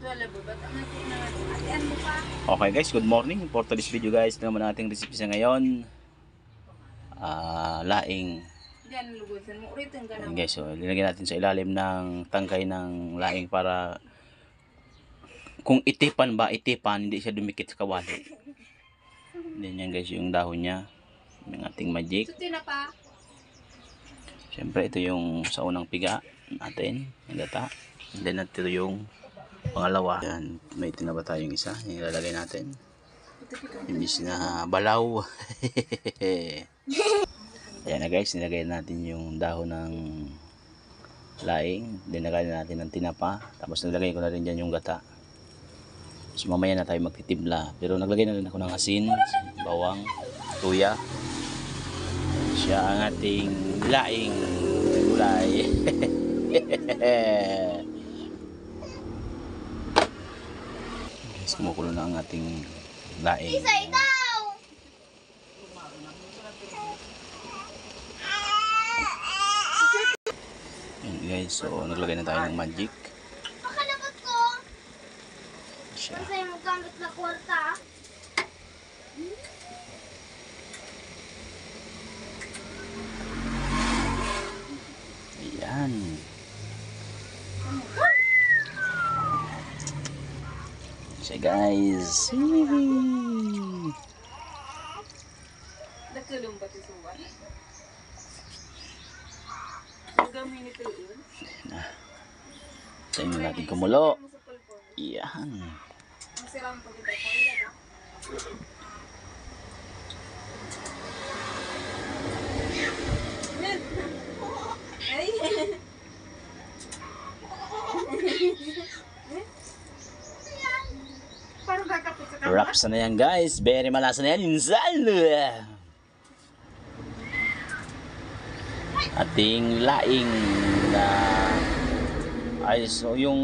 Okay guys, good morning. For today's video guys, naman nating recipe sa ngayon. Laing. Ayan guys, so linagyan natin sa ilalim ng tangkay ng laing para kung itipan, hindi siya dumikit sa kawali. Yan guys, yung dahon niya. Yung ating magic. Siyempre ito yung sa unang piga natin, yung gata. And then ito yung pangalawa. Yan, may tinaba tayong isa, yung ilalagay natin. Hindi na balaw. Ayan na guys, nilagay natin yung dahon ng laing. Dinagay natin ng tinapa. Tapos nilagay ko na rin dyan yung gata. So mamaya na tayo magtitimpla. Pero naglagay na rin ako ng asin, bawang, tuya. Siya ang ating laing gulay. Guys, kumukulo na ang ating laing. Yan guys, so naglagay na tayo ng magic. Pakalabot ko. Siya. Kasi magamit na kwarta. Ayan. Siya guys. Nagkulong ba ito suwan? Gamin ito yun? Sa inyo natin kumulo. Ayan. Masirang pag ito ko nila ba? Ay! Parang kakapit sa kama. Wraps na yan guys. Very malasa na yan. Insan! Ating laing na ay so yung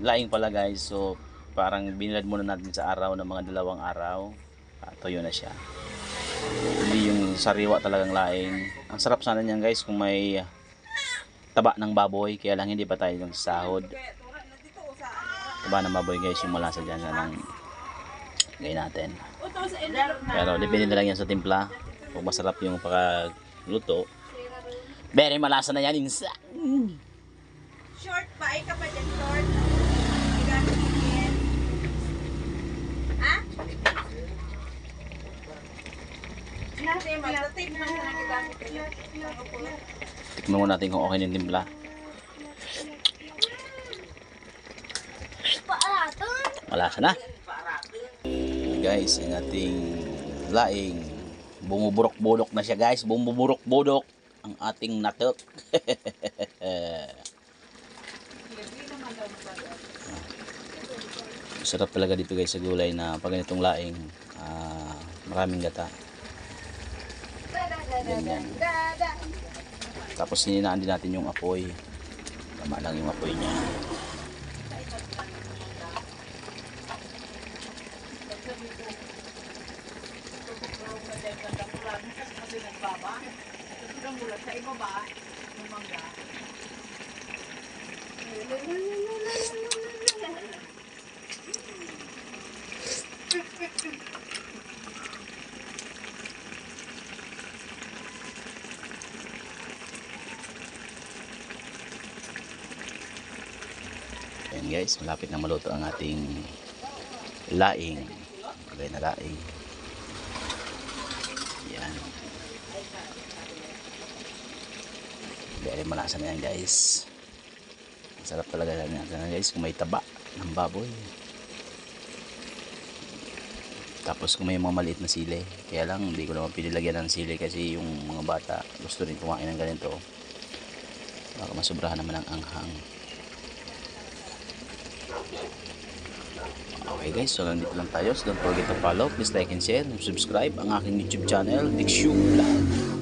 laing pala guys, so parang binilad muna natin sa araw ng mga 2 araw. Tuyo na siya. Hindi yung sariwa talagang laing. Ang sarap sana niyan guys kung may taba ng baboy, kaya lang hindi pa tayo ng sahod. Taba ng baboy guys yung malasa dyan ng gawin natin. Pero depende na lang yan sa timpla. Kung masarap yung pagluto, very malasa na yan insa. Short ba? Ay ka pa dyan, short. Igamit din. Ha? Magtatip na siya ng igamit din. Tikman muna natin kung okay yung timpla. Paaraton. Malasa na. Guys, yung ating laing. Bumuburok-budok na siya guys. Bumuburok-budok ang ating natok. Sarap talaga dito guys sa gulay na pag ganitong laing, maraming gata. Ganyan. Tapos hininaan din natin yung apoy. Tama lang yung apoy niya. Ayan guys, malapit na maluto ang ating laing. Lagay na laing. Ayan. Very malasa na yan guys. Masarap talaga yan guys kung may taba ng baboy. Tapos kung may mga maliit na sili. Kaya lang hindi ko naman pinilagyan ng sili kasi yung mga bata gusto rin kumain ng ganito. Baka masobrahan naman ang anghang. Okay guys, so lang dito lang tayo. So don't forget to follow, please like and share, and subscribe ang aking YouTube channel, Dikshu Vlog.